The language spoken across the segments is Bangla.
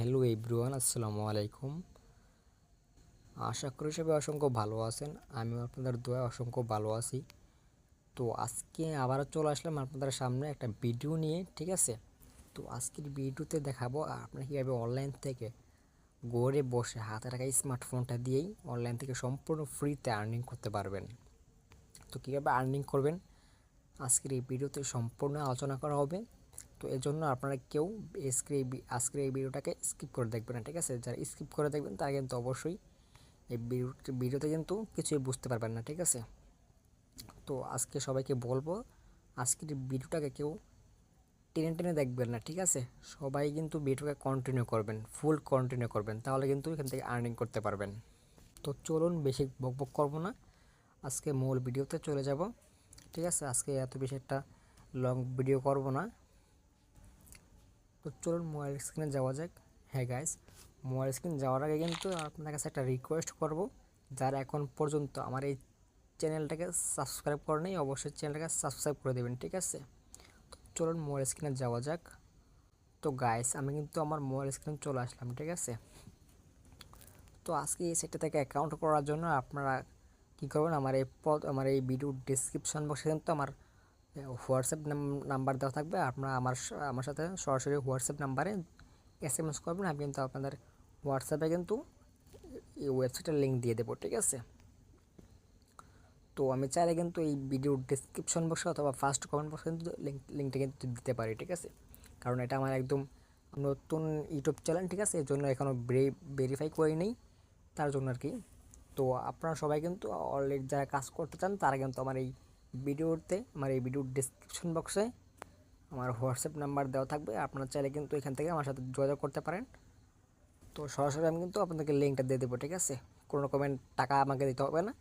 হ্যালো এভরিওয়ান, আসসালামু আলাইকুম। আশা করি সবাই অসংখ্য ভালো আছেন। আমিও আপনাদের দোয়ায় অসংখ্য ভালো আছি। তো আজকে আবারও চলে আসলাম আপনাদের সামনে একটা ভিডিও নিয়ে, ঠিক আছে। তো আজকের ভিডিওতে দেখাবো আপনারা কীভাবে অনলাইন থেকে ঘরে বসে হাতে রাখা স্মার্টফোনটা দিয়েই অনলাইন থেকে সম্পূর্ণ ফ্রিতে আর্নিং করতে পারবেন। তো কীভাবে আর্নিং করবেন আজকের এই ভিডিওতে সম্পূর্ণ আলোচনা করা হবে। তো এর জন্য আপনারা কেউ আজকের এই ভিডিওটাকে স্কিপ করে দেখবেন না, ঠিক আছে। যারা স্কিপ করে দেখবেন তারা কিন্তু অবশ্যই এই ভিডিওতে কিন্তু কিছুই বুঝতে পারবেন না, ঠিক আছে। তো আজকে সবাইকে বলবো আজকের ভিডিওটাকে কেউ টেনে টেনে দেখবেন না, ঠিক আছে। সবাই কিন্তু ভিডিওটাকে কন্টিনিউ করবেন, ফুল কন্টিনিউ করবেন, তাহলে কিন্তু এখান থেকে আর্নিং করতে পারবেন। তো চলুন, বেশি বকবক করবো না, আজকে মূল ভিডিওতে চলে যাব, ঠিক আছে। আজকে এত বেশি একটা লং ভিডিও করব না। তো চলুন মোবাইল স্ক্রিনে যাওয়া যাক। হ্যাঁ গাইস, মোবাইল স্ক্রিন যাওয়ার আগে কিন্তু আপনার কাছে একটা রিকোয়েস্ট করব, যারা এখন পর্যন্ত আমার এই চ্যানেলটাকে সাবস্ক্রাইব করেনি অবশ্যই চ্যানেলটাকে সাবস্ক্রাইব করে দেবেন, ঠিক আছে। তো চলুন মোবাইল স্ক্রিনে যাওয়া যাক। তো গাইস, আমি কিন্তু আমার মোবাইল স্ক্রিনে চলে আসলাম, ঠিক আছে। তো আজকে এই সেটটা থেকে অ্যাকাউন্ট করার জন্য আপনারা কী করবেন, আমার এই ভিডিওর ডিসক্রিপশন বক্সে কিন্তু আমার হোয়াটসঅ্যাপ নাম্বার দেওয়া থাকবে। আপনারা আমার সাথে সরাসরি হোয়াটসঅ্যাপ নাম্বারে এসএমএস করবেন। আমি কিন্তু আপনাদের হোয়াটসঅ্যাপে কিন্তু এই ওয়েবসাইটের লিঙ্ক দিয়ে দেবো, ঠিক আছে। তো আমি চাইলে কিন্তু এই ভিডিওর ডিসক্রিপশন বক্সে অথবা ফার্স্ট কমেন্ট বক্সে কিন্তু লিঙ্কটা কিন্তু দিতে পারি, ঠিক আছে। কারণ এটা আমার একদম নতুন ইউটিউব চ্যানেল, ঠিক আছে। এর জন্য এখনও ভেরিফাই করি নেই, তার জন্য আর কি। তো আপনারা সবাই কিন্তু অলরেডি যারা কাজ করতে চান তারা কিন্তু আমার এই ভিডিওর ডিসক্রিপশন বক্সে আমার হোয়াটসঅ্যাপ নাম্বার দেওয়া থাকবে। আপনারা চাইলে কিন্তু এখান থেকে আমার সাথে যোগাযোগ করতে পারেন। তো সরাসরি আমি কিন্তু আপনাদেরকে লিঙ্কটা দিয়ে দেবো, ঠিক আছে। কোনো রকমের টাকা আমাকে দিতে হবে না,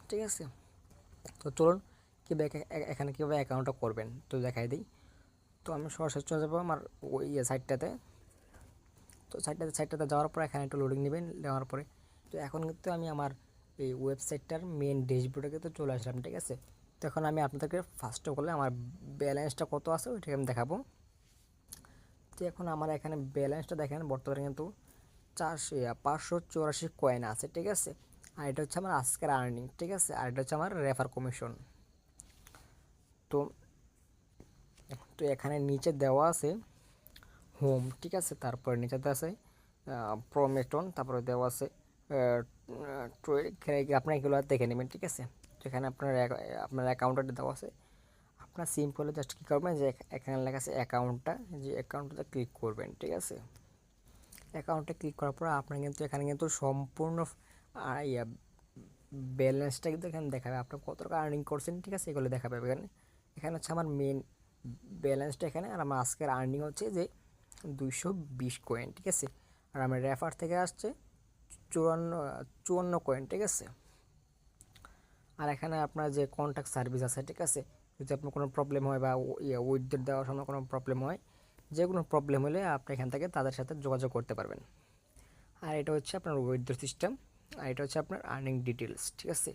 ঠিক আছে। তো চলুন এখানে কীভাবে অ্যাকাউন্টটা করবেন তো দেখাই দিই। তো আমি সরাসরি চলে যাবো আমার ওই সাইটটাতে। তো সাইটটাতে যাওয়ার পর এখানে একটু লোডিং নেবেন, নেওয়ার পরে তো এখন কিন্তু আমি আমার এই ওয়েবসাইটটার মেন ড্যাশবোর্ডে কিন্তু চলে আসলাম, ঠিক আছে। তো এখন আমি আপনাদেরকে ফার্স্ট অফ অল আমার ব্যালেন্সটা কত আছে ওইটাকে আমি দেখাবো। তো এখন আমার এখানে ব্যালেন্সটা দেখেন, বর্তমানে কিন্তু 584 কয়েন আছে, ঠিক আছে। আর এটা হচ্ছে আমার আজকের আর্নিং, ঠিক আছে। আর এটা হচ্ছে আমার রেফার কমিশন। তো তো এখানে নিচে দেওয়া আছে হোম, ঠিক আছে। তারপরে নিচেতে আছে প্রমেটন, তারপরে দেওয়া আছে আপনার এগুলো দেখে নেবেন, ঠিক আছে। তো এখানে আপনার অ্যাকাউন্টটা দেওয়া আছে। আপনার সিম্পলি জাস্ট কী করবেন, যে এখানে লেখা আছে অ্যাকাউন্টটা, যে অ্যাকাউন্টটা ক্লিক করবেন, ঠিক আছে। অ্যাকাউন্টে ক্লিক করার পর আপনার কিন্তু এখানে কিন্তু সম্পূর্ণ ব্যালেন্সটা কিন্তু এখানে দেখাবে, আপনি কত টাকা আর্নিং করছেন, ঠিক আছে। এগুলো দেখাবে এখানে। এখানে হচ্ছে আমার মেন ব্যালেন্সটা এখানে, আর আমার আজকের আর্নিং হচ্ছে যে 220 কয়েন, ঠিক আছে। আর আমার রেফার থেকে আসছে 54 কয়েন, ঠিক আছে। আর এখানে আপনার যে কন্ট্যাক্ট সার্ভিস আছে, ঠিক আছে। যদি আপনার কোনো প্রবলেম হয় বা উইথড্র দেওয়ার সময় কোনো প্রবলেম হয়, যে কোনো প্রবলেম হলে আপনি এখান থেকে তাদের সাথে যোগাযোগ করতে পারবেন। আর এটা হচ্ছে আপনার উইথড্র সিস্টেম, আর এটা হচ্ছে আপনার আর্নিং ডিটেলস, ঠিক আছে।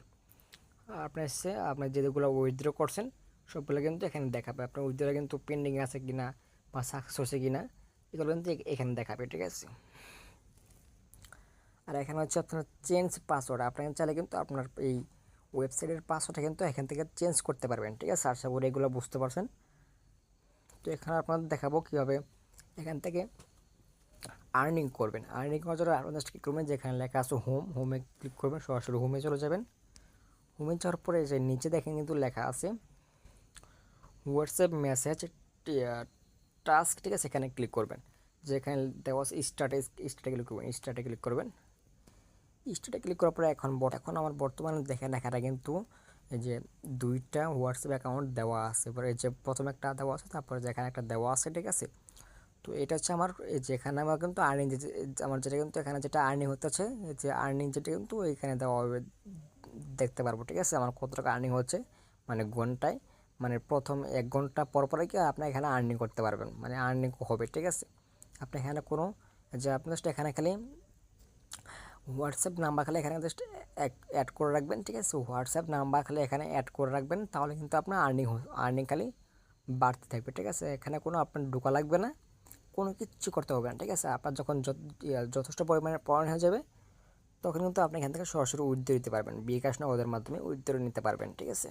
আপনার যেগুলো উইথড্র করছেন সবগুলো কিন্তু এখানে দেখাবে। আপনার উইথড্র কিন্তু পেন্ডিং আছে কিনা বা সাকসেস হচ্ছে কিনা এগুলো কিন্তু এখানে দেখাবে, ঠিক আছে। আর এখানে হচ্ছে আপনার চেঞ্জ পাসওয়ার্ড, আপনার চাইলে কিন্তু আপনার এই ওয়েবসাইটের পাসওয়ার্ডটা কিন্তু এখান থেকে চেঞ্জ করতে পারবেন, ঠিক আছে। আশা করি এগুলো বুঝতে পারছেন। তো এখানে আপনাদের দেখাবো কীভাবে এখান থেকে আর্নিং করবেন। আর্নিং করার জন্য আপনার জাস্ট কী করবেন, যেখানে লেখা আছে হোমে ক্লিক করবেন, সরাসরি হোমে চলে যাবেন। হোমে যাওয়ার পরে যে নিচে দেখেন কিন্তু লেখা আছে হোয়াটসঅ্যাপ মেসেজ টাস্ক, ঠিক আছে। এখানে ক্লিক করবেন, যেখানে দেওয়া আছে স্টার্টে ক্লিক করবেন। স্টার্টে ক্লিক করার পরে এখন আমার বর্তমানে লেখাটা কিন্তু এই যে 2টা হোয়াটসঅ্যাপ অ্যাকাউন্ট দেওয়া আছে। এবার এই যে প্রথম একটা দেওয়া আছে, তারপরে যেখানে একটা দেওয়া আছে, ঠিক আছে। তো এটা হচ্ছে আমার যেখানে আমার কিন্তু আর্নিং আমার যেটা কিন্তু এখানে যেটা আর্নিং হতেছে, যে আর্নিং যেটা কিন্তু এখানে দেওয়া হবে, দেখতে পারবো, ঠিক আছে। আমার কত টাকা আর্নিং হচ্ছে মানে ঘন্টায়, মানে প্রথম 1 ঘন্টা পর পরে কি আপনি এখানে আর্নিং করতে পারবেন, মানে আর্নিং হবে, ঠিক আছে। আপনি এখানে কোনো যে আপনি জাস্ট এখানে খালি হোয়াটসঅ্যাপ নাম্বার খালি এখানে জাস্ট অ্যাড করে রাখবেন, ঠিক আছে। হোয়াটসঅ্যাপ নাম্বার খালি এখানে অ্যাড করে রাখবেন, তাহলে কিন্তু আপনার আর্নিং খালি বাড়তে থাকবে, ঠিক আছে। এখানে কোনো আপনার ঢোকা লাগবে না, কোনো কিচ্ছু করতে হবে না, ঠিক আছে। আপনার যখন যথেষ্ট পরিমাণে পড়ানো হয়ে যাবে তখন কিন্তু আপনি এখান থেকে সরাসরি উইথড্র দিতে পারবেন, বিকাশ না ওদের মাধ্যমে উইথড্র নিতে পারবেন, ঠিক আছে।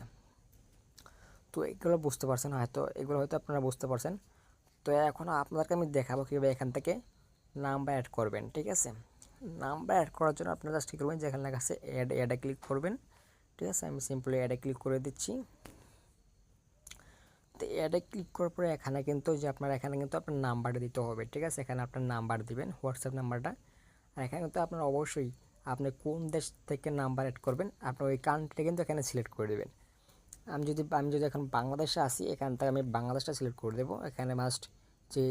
তো এগুলো বুঝতে পারছেন হয়তো, এগুলো হয়তো আপনারা বুঝতে পারছেন। তো এখন আপনাদেরকে আমি দেখাবো কীভাবে এখান থেকে নাম্বার অ্যাড করবেন, ঠিক আছে। নাম্বার অ্যাড করার জন্য আপনারা জাস্ট কী করবেন, যেখানে লেখা আছে অ্যাডে ক্লিক করবেন, ঠিক আছে। আমি সিম্পলি অ্যাডে ক্লিক করে দিচ্ছি। তো অ্যাডে ক্লিক করার পরে এখানে কিন্তু এখানে কিন্তু আপনার নাম্বারটা দিতে হবে, ঠিক আছে। এখানে আপনার নাম্বার দিবেন, হোয়াটসঅ্যাপ নাম্বারটা। আর এখানে কিন্তু আপনার অবশ্যই আপনি কোন দেশ থেকে নাম্বার অ্যাড করবেন আপনার ওই কান্ট্রিটা কিন্তু এখানে সিলেক্ট করে দেবেন। আমি যদি এখন বাংলাদেশে আসি, এখান থেকে আমি বাংলাদেশটা সিলেক্ট করে দেবো। এখানে মাস্ট যে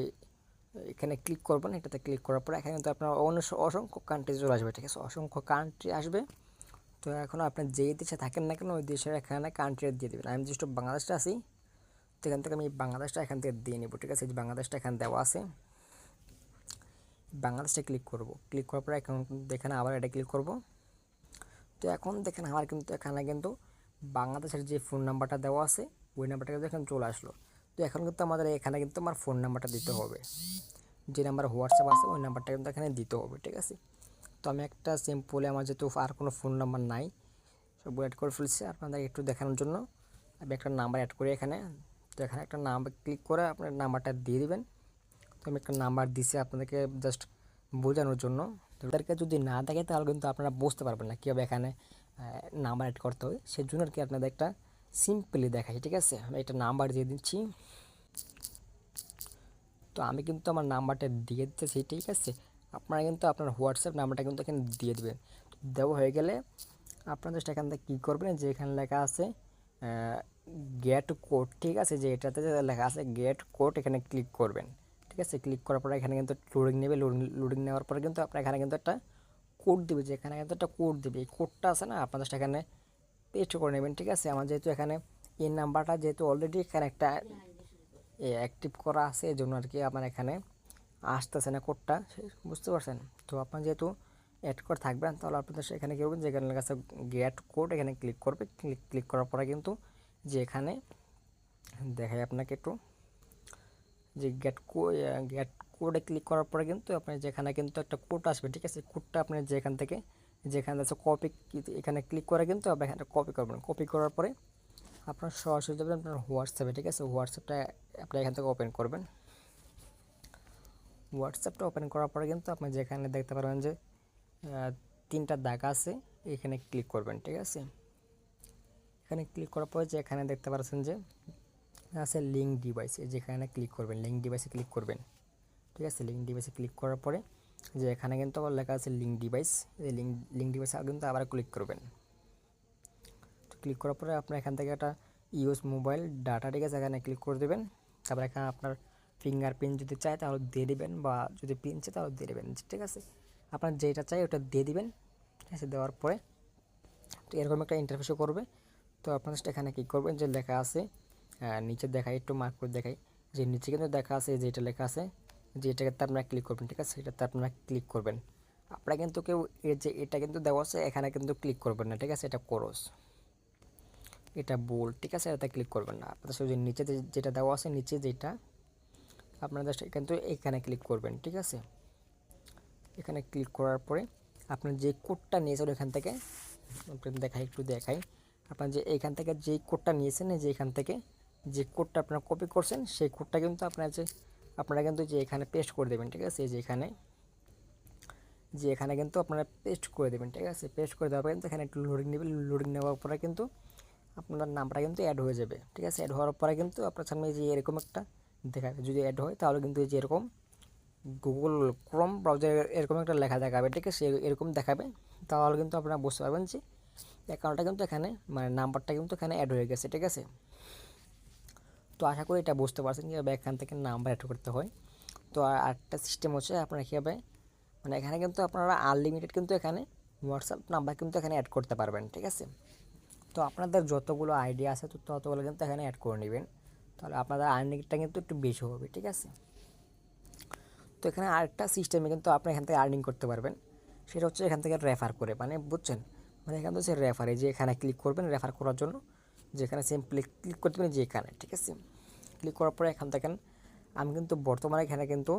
এখানে ক্লিক করবেন, এটাতে ক্লিক করার পরে এখানে কিন্তু আপনার অসংখ্য কান্ট্রি চলে আসবে, ঠিক আছে। অসংখ্য কান্ট্রি আসবে। তো এখন আপনি যেই দেশে থাকেন না কেন ওই দেশের এখানে কান্ট্রি দিয়ে দেবেন। আমি যেহেতু বাংলাদেশটা আছি তো এখান থেকে আমি বাংলাদেশটা এখান থেকে দিয়ে নেব, ঠিক আছে। যে বাংলাদেশটা এখানে দেওয়া আছে, বাংলাদেশটা ক্লিক করব। ক্লিক করার পরে এখন দেখেন আবার এটা ক্লিক করব। তো এখন দেখেন আমার কিন্তু এখানে কিন্তু বাংলাদেশের যে ফোন নাম্বারটা দেওয়া আছে ওই নাম্বারটা কিন্তু এখানে চলে আসলো। তো এখন কিন্তু আমাদের এখানে কিন্তু আমার ফোন নাম্বারটা দিতে হবে, যে নাম্বার হোয়াটসঅ্যাপ আছে ওই নাম্বারটা কিন্তু এখানে দিতে হবে, ঠিক আছে। তো আমি একটা সিম্পলি আমার যেহেতু আর কোনো ফোন নাম্বার নাই সবগুলো অ্যাড করে ফেলছি আপনাদের একটু দেখানোর জন্য। আমি একটা নাম্বার অ্যাড করি এখানে। তো এখানে একটা নাম্বার ক্লিক করে আপনার নাম্বারটা দিয়ে দিবেন। তো আমি একটা নাম্বার দিছি আপনাদেরকে জাস্ট বোঝানোর জন্য। তো ওদেরকে যদি না দেখে তাহলে কিন্তু আপনারা বুঝতে পারবেন না কীভাবে এখানে নাম্বার অ্যাড করতে হয়। সেই জন্য আর কি আপনাদের একটা সিম্পলি দেখাই, ঠিক আছে। আমি একটা নাম্বার দিয়ে দিচ্ছি। তো আমি কিন্তু আমার নাম্বারটা দিয়ে দিতেছি, ঠিক আছে। আপনারা কিন্তু আপনার হোয়াটসঅ্যাপ নাম্বারটা কিন্তু এখানে দিয়ে দেবেন। দেওয়া হয়ে গেলে আপনারা জাস্ট এখান থেকে কী করবেন, যে এখানে লেখা আছে গেট কোড, ঠিক আছে। যে এটাতে যে লেখা আছে গেট কোড এখানে ক্লিক করবেন, ঠিক আছে। ক্লিক করার পরে এখানে কিন্তু লোডিং নেবে। লোডিং নেওয়ার পরে কিন্তু আপনার এখানে কিন্তু একটা কোড দেবে, যে এখানে কিন্তু একটা কোড দেবে। এই কোডটা আছে না আপনাদের এখানে পেস্ট করে নেবেন, ঠিক আছে। আমার যেহেতু এখানে এই নাম্বারটা যেহেতু অলরেডি এখানে একটা অ্যাক্টিভ করা আছে এই জন্য আর কি আমার এখানে আসতেছে না কোডটা, বুঝতে পারছেন। তো আপনার যেহেতু অ্যাড করে থাকবেন তাহলে আপনাদের এখানে কী করবেন, যেখানে লেখা আছে গেট কোড এখানে ক্লিক করবে। ক্লিক করার পরে কিন্তু যে এখানে দেখাই আপনাকে একটু, যে গেট কোডে ক্লিক করার পরে কিন্তু আপনার যেখানে কিন্তু একটা কোড আসবে, ঠিক আছে। কোডটা আপনি যেখানে আছে কপি, এখানে ক্লিক করে কিন্তু আপনি এখানে কপি করবেন। কপি করার পরে আপনার সরাসরি যাবেন আপনার হোয়াটসঅ্যাপে, ঠিক আছে। হোয়াটসঅ্যাপটা আপনি এখান থেকে ওপেন করবেন। হোয়াটসঅ্যাপটা ওপেন করার পরে কিন্তু আপনি যেখানে দেখতে পারবেন যে তিনটা দাগ আছে এখানে ক্লিক করবেন, ঠিক আছে। এখানে ক্লিক করার পরে যে এখানে দেখতে পাচ্ছেন যে আছে লিঙ্ক ডিভাইস, যেখানে ক্লিক করবেন লিঙ্ক ডিভাইসে ক্লিক করবেন, ঠিক আছে। লিঙ্ক ডিভাইসে ক্লিক করার পরে যে এখানে কিন্তু আবার লেখা আছে লিঙ্ক ডিভাইস, এই লিঙ্ক ডিভাইসে কিন্তু আবার ক্লিক করবেন। তো ক্লিক করার পরে আপনার এখান থেকে একটা ইউজ মোবাইল ডাটা, ঠিক আছে, এখানে ক্লিক করে দেবেন। তারপরে এখানে আপনার ফিঙ্গারপ্রিন্ট যদি চায় তাহলে দিয়ে দেবেন, বা যদি পিন চায় তাহলে দিয়ে দেবেন, ঠিক আছে। আপনার যেটা চাই ওটা দিয়ে দিবেন, ঠিক আছে। দেওয়ার পরে তো এরকম একটা ইন্টারফেসও করবে। তো আপনার এখানে কী করবেন, যে লেখা আছে নিচে দেখাই, একটু মার্ক করে দেখাই, যে নিচে কিন্তু দেখা আছে যেটা লেখা আছে যে এটাতে আপনারা ক্লিক করবেন, ঠিক আছে। এটাতে আপনারা ক্লিক করবেন। আপনারা কিন্তু কেউ এর যে এটা কিন্তু দেওয়া আছে এখানে কিন্তু ক্লিক করবেন না, ঠিক আছে। এটা ক্রস, এটা বোল্ড, ঠিক আছে। এটাতে ক্লিক করবেন না। আপনাদের শুধু নিচে যেটা দেওয়া আছে নিচে যেটা আপনারা জাস্ট কিন্তু এখানে ক্লিক করবেন, ঠিক আছে। এখানে ক্লিক করার পরে আপনার যে কোডটা নিয়েছেন এখান থেকে একটু দেখাই আপনার যে এইখান থেকে যেই কোডটা নিয়েছেন, যে এখান থেকে যে কোডটা আপনারা কপি করছেন সেই কোডটা কিন্তু আপনারা কিন্তু যে এখানে পেস্ট করে দেবেন, ঠিক আছে। যে এখানে কিন্তু আপনারা পেস্ট করে দেবেন, ঠিক আছে। পেস্ট করে দেওয়ার পরে কিন্তু এখানে একটু লোডিং নেবেন। লোডিং নেওয়ার পরে কিন্তু আপনার নামটা কিন্তু অ্যাড হয়ে যাবে, ঠিক আছে। অ্যাড হওয়ার পরে কিন্তু আপনার সামনে যে এরকম একটা দেখাবে, যদি অ্যাড হয় তাহলে কিন্তু এই যে এরকম গুগল ক্রোম ব্রাউজারে এরকম একটা লেখা দেখাবে, ঠিক আছে। এরকম দেখাবে, তাহলে কিন্তু আপনারা বুঝতে পারবেন যে অ্যাকাউন্টটা কিন্তু এখানে মানে নাম্বারটা কিন্তু এখানে অ্যাড হয়ে গেছে, ঠিক আছে। তো আশা করি এটা বুঝতে পারছেন কীভাবে এখান থেকে নাম্বার অ্যাড করতে হয়। তো আরেকটা সিস্টেম হচ্ছে আপনারা কীভাবে মানে এখানে কিন্তু আপনারা আনলিমিটেড কিন্তু এখানে হোয়াটসঅ্যাপ নাম্বার কিন্তু এখানে অ্যাড করতে পারবেন, ঠিক আছে। তো আপনাদের যতগুলো আইডিয়া আছে তো ততগুলো কিন্তু এখানে অ্যাড করে নেবেন, তাহলে আপনাদের আর্নিংটা কিন্তু একটু বেশি হবে, ঠিক আছে। তো এখানে আরেকটা সিস্টেমে কিন্তু আপনি এখান থেকে আর্নিং করতে পারবেন, সেটা হচ্ছে এখান থেকে রেফার করে, মানে বুঝছেন, মানে এখান থেকে রেফারে যে এখানে ক্লিক করবেন রেফার করার জন্য, যেখানে সিম্পলি ক্লিক করতে পারেন যে এখানে, ঠিক আছে। ক্লিক করার পরে এখান থেকে আমি কিন্তু বর্তমানে এখানে কিন্তু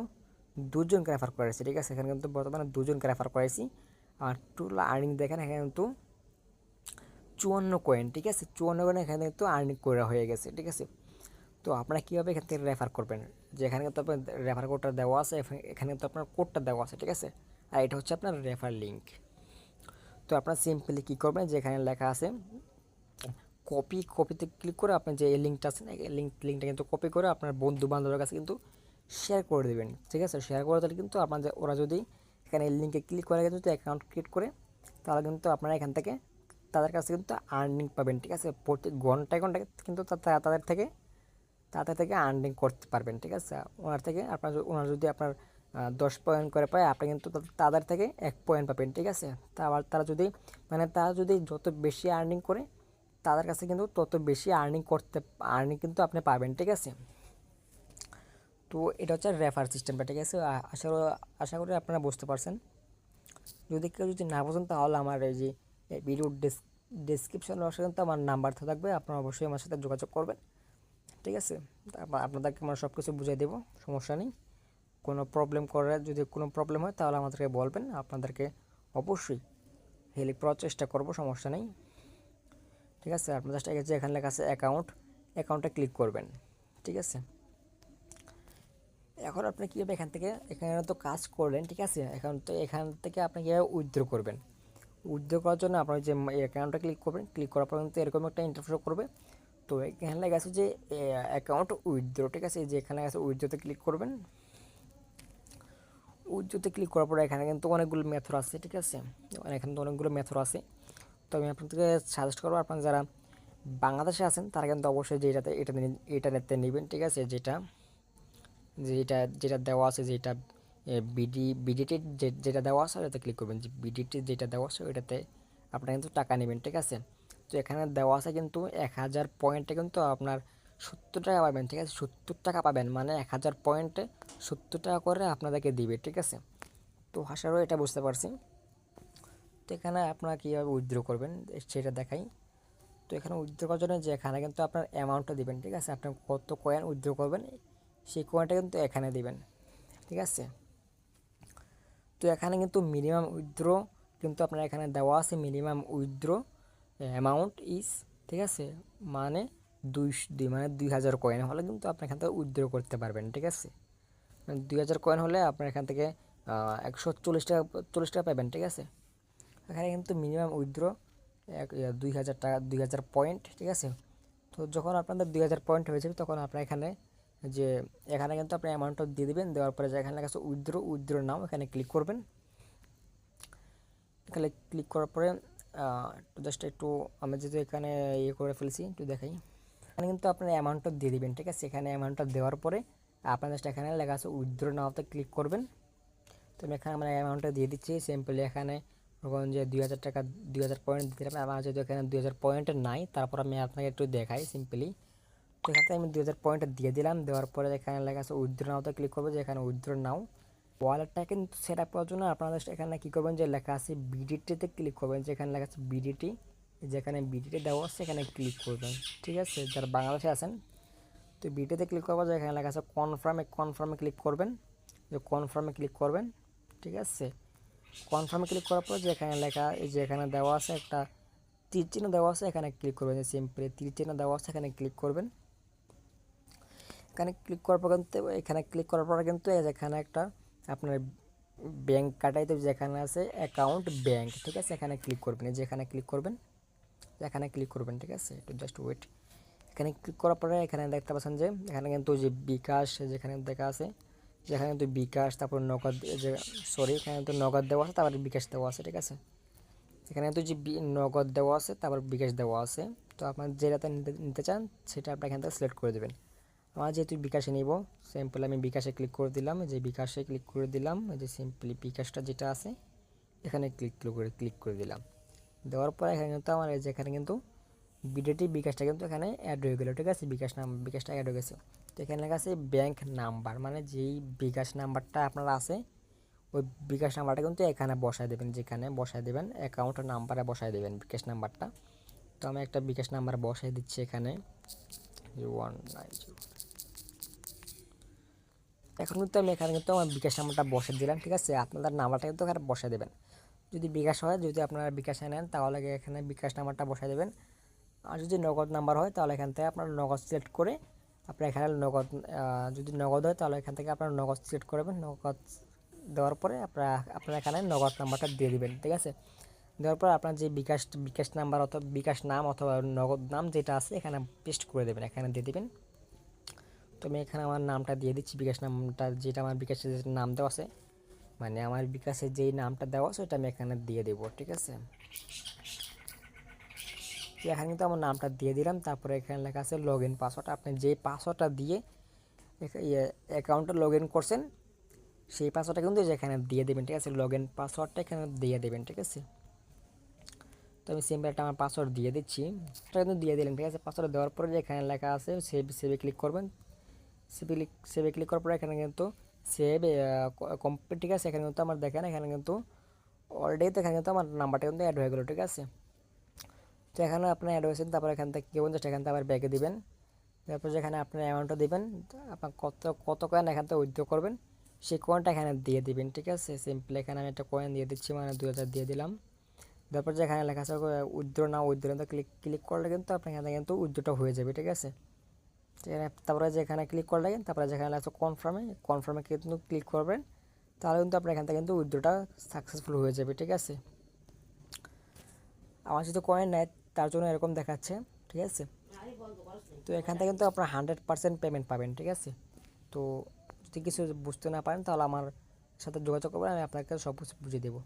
দুজনকে রেফার করেছি, ঠিক আছে। এখানে কিন্তু বর্তমানে দুজনকে রেফার করেছি। আর টোটাল আর্নিং দেখেন এখানে কিন্তু 54 কয়েন, ঠিক আছে। 54 কয়েন এখানে কিন্তু আর্নিং করা হয়ে গেছে, ঠিক আছে। তো আপনারা কীভাবে এখান থেকে রেফার করবেন, যে এখানে কিন্তু আপনার রেফার কোডটা দেওয়া আছে, এখানে কিন্তু আপনার কোডটা দেওয়া আছে, ঠিক আছে। আর এটা হচ্ছে আপনার রেফার লিঙ্ক। তো আপনার সিম্পলি কী করবেন, যে এখানে লেখা আছে কপিতে ক্লিক করে আপনি যে লিঙ্কটা আছে না, লিঙ্কটা কিন্তু কপি করে আপনার বন্ধু বান্ধবের কাছে কিন্তু শেয়ার করে দেবেন, ঠিক আছে। শেয়ার করে দিলে কিন্তু আপনাদের ওরা যদি এখানে লিঙ্কে ক্লিক করে যদি অ্যাকাউন্ট ক্রিয়েট করে, তাহলে কিন্তু আপনারা এখান থেকে তাদের কাছে কিন্তু আর্নিং পাবেন, ঠিক আছে। প্রতি ঘন্টায় কিন্তু তাদের থেকে আর্নিং করতে পারবেন, ঠিক আছে। ওনার যদি আপনার 10 পয়েন্ট করে পায়, আপনি কিন্তু তাদের থেকে 1 পয়েন্ট পাবেন, ঠিক আছে। তারা যদি যত বেশি আর্নিং করে, তাদের কাছে কিন্তু তত বেশি আর্নিং কিন্তু আপনি পাবেন, ঠিক আছে। তো এটা হচ্ছে রেফার সিস্টেমটা, ঠিক আছে। আশা করি আপনারা বুঝতে পারছেন। যদি কেউ না বোঝেন, তাহলে আমার এই যে ভিডিওর ডেসক্রিপশন বক্সে কিন্তু আমার নাম্বার থাকবে, আপনারা অবশ্যই আমার সাথে যোগাযোগ করবেন, ঠিক আছে। আপনাদেরকে আমরা সব কিছু বুঝিয়ে দেবো, সমস্যা নেই। যদি কোনো প্রবলেম হয়, তাহলে আমাদেরকে বলবেন, আপনাদেরকে অবশ্যই হেল্প করার চেষ্টা করবো, সমস্যা নেই, ঠিক আছে। আপনার জাস্ট এখানে লেখা আছে অ্যাকাউন্টে ক্লিক করবেন, ঠিক আছে। এখন আপনি কীভাবে এখানে তো কাজ করলেন, ঠিক আছে। এখান থেকে আপনি কীভাবে উইথড্র করবেন, উইথড্র করার জন্য আপনার যে অ্যাকাউন্টে ক্লিক করবেন, ক্লিক করার পর কিন্তু এরকম একটা ইন্টারফেস করবে। তো এখানে লেখা আছে যে অ্যাকাউন্ট উইথড্র, ঠিক আছে। যে এখানে আছে উইথড্রতে ক্লিক করবেন। উইথড্রতে ক্লিক করার পরে এখানে কিন্তু অনেকগুলো মেথড আছে, ঠিক আছে। এখানে তো অনেকগুলো মেথড আছে। তো আমি আপনাদেরকে সাজেস্ট করবো, আপনারা যারা বাংলাদেশে আছেন, তারা কিন্তু অবশ্যই এটা নিতে নেবেন, ঠিক আছে। যেটা দেওয়া আছে, বিডিটি যেটা দেওয়া আছে ওটাতে ক্লিক করবেন। যে বিডিটি যেটা দেওয়া আছে ওইটাতে আপনারা কিন্তু টাকা নেবেন, ঠিক আছে। তো এখানে দেওয়া আছে কিন্তু 1000 পয়েন্টে কিন্তু আপনার 70 টাকা পাবেন, ঠিক আছে। 70 টাকা পাবেন মানে 1000 পয়েন্টে 70 টাকা করে আপনাদেরকে দিবে, ঠিক আছে। তো আশারও এটা বুঝতে পারছি। তো এখানে আপনারা কীভাবে উইথড্র করবেন সেটা দেখাই। তো এখানে উইথড্র করার জন্য যে এখানে কিন্তু আপনার অ্যামাউন্টটা দিবেন, ঠিক আছে। আপনি কত কয়েন উইথড্র করবেন, সেই কয়েনটা কিন্তু এখানে দিবেন, ঠিক আছে। তো এখানে কিন্তু মিনিমাম উইথড্র কিন্তু আপনার এখানে দেওয়া আছে, মিনিমাম উইথড্র অ্যামাউন্ট ইজ, ঠিক আছে, মানে 2000 কয়েন হলে কিন্তু আপনি এখান থেকে উইথড্র করতে পারবেন, ঠিক আছে। 2000 কয়েন হলে আপনার এখান থেকে 140 টাকা পাবেন, ঠিক আছে। এখানে কিন্তু মিনিমাম উইথড্র 2000 টাকা, 2000 পয়েন্ট, ঠিক আছে। তো যখন আপনাদের 2000 পয়েন্ট হয়ে যাবে, তখন আপনার এখানে কিন্তু আপনি অ্যামাউন্টটা দিয়ে দেবেন। দেওয়ার পরে যেখানে লেখা আছে উইথড্র নাও, এখানে ক্লিক করবেন। এখানে ক্লিক করার পরে জাস্ট একটু আমি যেহেতু এখানে করে ফেলছি, একটু দেখাই। এখানে কিন্তু আপনার অ্যামাউন্টটা দিয়ে দিবেন, ঠিক আছে। এখানে অ্যামাউন্টটা দেওয়ার পরে আপনার জাস্ট এখানে লেখা আছে উইথড্র নাওতে ক্লিক করবেন। তো আমি এখানে আমার অ্যামাউন্টটা দিয়ে দিচ্ছি সিম্পলি। এখানে যখন যে 2000 টাকা 2000 পয়েন্ট দিতে হবে, আমার যেহেতু এখানে 2000 পয়েন্ট নাই, তারপর আমি আপনাকে একটু দেখাই সিম্পলি। তো এখান থেকে আমি 2000 পয়েন্ট দিয়ে দিলাম। দেওয়ার পরে এখানে লেখা আছে উইথড্র নাওতে ক্লিক করবো, যে এখানে উইথড্র নাও। ওয়ালেটটা কিন্তু সেট আপ করার জন্য আপনারা জাস্ট এখানে কী করবেন, যে লেখা আছে বিডিটিতে ক্লিক করবেন। যেখানে লেখা আছে বিডিটি, যেখানে বিডিটি দেওয়া আছে এখানে ক্লিক করবেন, ঠিক আছে। যারা বাংলাদেশে আছেন, তো বিডিটিতে ক্লিক করবো, যেখানে লেখা আছে কনফার্মে ক্লিক করবেন, কনফার্মে ক্লিক করবেন, ঠিক আছে। কনফার্মে ক্লিক করার পর যেখানে লেখা, এখানে দেওয়া আছে একটা তীর চিহ্ন দেওয়া আছে, এখানে ক্লিক করবেন। যে সিম্পলি তীর চিহ্ন দেওয়া আছে, এখানে ক্লিক করবেন। এখানে ক্লিক করার পর কিন্তু এখানে একটা আপনার ব্যাংক কাটাইতে যেখানে আছে অ্যাকাউন্ট ব্যাংক, ঠিক আছে। এখানে ক্লিক করবেন, যেখানে ক্লিক করবেন, ঠিক আছে। একটু জাস্ট ওয়েট। এখানে ক্লিক করার পরে এখানে দেখতে পাচ্ছেন যে এখানে কিন্তু যে বিকাশ যেখানে দেখা আছে, যেখানে কিন্তু বিকাশ, তারপর নগদ, এখানে কিন্তু নগদ দেওয়া আছে, তারপর বিকাশ দেওয়া আছে, ঠিক আছে। এখানে কিন্তু যে নগদ দেওয়া আছে, তারপর বিকাশ দেওয়া আছে। তো আপনার যেটাতে নিতে চান সেটা আপনি এখান থেকে সিলেক্ট করে দেবেন। আমার যেহেতু বিকাশে নিব, সিম্পল আমি বিকাশে ক্লিক করে দিলাম। যে সিম্পলি বিকাশটা যেটা আছে এখানে ক্লিক করে দিলাম। দেওয়ার পর এখানে কিন্তু আমার যেখানে কিন্তু বিকাশটা কিন্তু এখানে অ্যাড হয়ে গেলো, ঠিক আছে। বিকাশটা অ্যাড হয়ে গেছে। তো এখানে লেখা আছে ব্যাংক নাম্বার, মানে যেই বিকাশ নাম্বারটা আপনার আছে ওই বিকাশ নাম্বারটা কিন্তু এখানে বসায় দেবেন, যেখানে বসায় দেবেন অ্যাকাউন্ট নাম্বারে বসায় দেবেন বিকাশ নাম্বারটা। তো আমি একটা বিকাশ নাম্বার বসাই দিচ্ছি এখানে 190। এখন কিন্তু আমি এখানে কিন্তু আমার বিকাশ নাম্বারটা বসে দিলাম, ঠিক আছে। আপনাদের নাম্বারটা কিন্তু এখানে বসে দেবেন। যদি বিকাশ হয়, যদি আপনারা বিকাশে নেন তাহলে এখানে বিকাশ নাম্বারটা বসে দেবেন। আর যদি নগদ নাম্বার হয় তাহলে এখান থেকে আপনারা নগদ সিলেক্ট করে আপনার এখানে নগদ, যদি নগদ হয় তাহলে এখান থেকে আপনারা নগদ সিলেক্ট করবেন। নগদ দেওয়ার পরে আপনারা এখানে নগদ নাম্বারটা দিয়ে দিবেন, ঠিক আছে। দেওয়ার পর আপনার যে বিকাশ নাম্বার অথবা বিকাশ নাম অথবা নগদ নাম যেটা আছে এখানে পেস্ট করে দেবেন, এখানে দিয়ে দিবেন। তো আমি এখানে আমার নামটা দিয়ে দিচ্ছি, বিকাশ নামটা যেটা আমার বিকাশের নাম দেওয়া আছে, মানে আমার বিকাশের যেই নামটা দেওয়া আছে ওটা আমি এখানে দিয়ে দেবো, ঠিক আছে। এখানে কিন্তু আমার নামটা দিয়ে দিলাম। তারপরে এখানে লেখা আছে লগ ইন পাসওয়ার্ড। আপনি যে পাসওয়ার্ডটা দিয়ে অ্যাকাউন্টটা লগ ইন করছেন সেই পাসওয়ার্ডটা কিন্তু এখানে দিয়ে দেবেন, ঠিক আছে। লগ ইন পাসওয়ার্ডটা এখানে দিয়ে দেবেন, ঠিক আছে। তো আমি সিম্পল একটা আমার পাসওয়ার্ড দিয়ে দিচ্ছি, এটা কিন্তু দিয়ে দিলেন, ঠিক আছে। পাসওয়ার্ড দেওয়ার পরে এখানে লেখা আছে সেভে ক্লিক করবেন। সেভে ক্লিক করার পরে এখানে কিন্তু সেভ কমপ্লিট, ঠিক আছে। এখানে কিন্তু আমার দেখেন এখানে কিন্তু অলরেডি তো এখানে কিন্তু আমার নাম্বারটা কিন্তু অ্যাড হয়ে গেলো, ঠিক আছে। তো এখানে আপনার অ্যাড হয়েছেন, তারপর এখান থেকে কী বলুন, জাস্ট এখান থেকে আবার ব্যাগে দিবেন। তারপর যেখানে আপনার অ্যামাউন্টটা দিবেন, আপনার কত কয়েন এখান থেকে উইথড্র করবেন সেই কয়েনটা এখানে দিয়ে দিবেন, ঠিক আছে। সিম্পল এখানে আমি একটা কয়েন দিয়ে দিচ্ছি, মানে 2000 দিয়ে দিলাম। তারপর যেখানে লেখা আছে উইথড্র না উইথড্র ক্লিক করলে কিন্তু আপনার এখানে কিন্তু উইথড্রটা হয়ে যাবে, ঠিক আছে। তারপরে যেখানে ক্লিক করলে তারপরে যেখানে লেখা আছে কনফার্মে কিন্তু ক্লিক করবেন, তাহলে কিন্তু আপনার এখান থেকে কিন্তু উইথড্রটা সাকসেসফুল হয়ে যাবে, ঠিক আছে। আমার যদি কয়েন নেয় তার জন্য এরকম দেখাচ্ছে, ঠিক আছে। তো এখান থেকে কিন্তু আপনার 100% পেমেন্ট পাবেন, ঠিক আছে। তো যদি কিছু বুঝতে না পারেন তাহলে আমার সাথে যোগাযোগ করবেন, আমি আপনাকে সব কিছু বুঝিয়ে দেবো।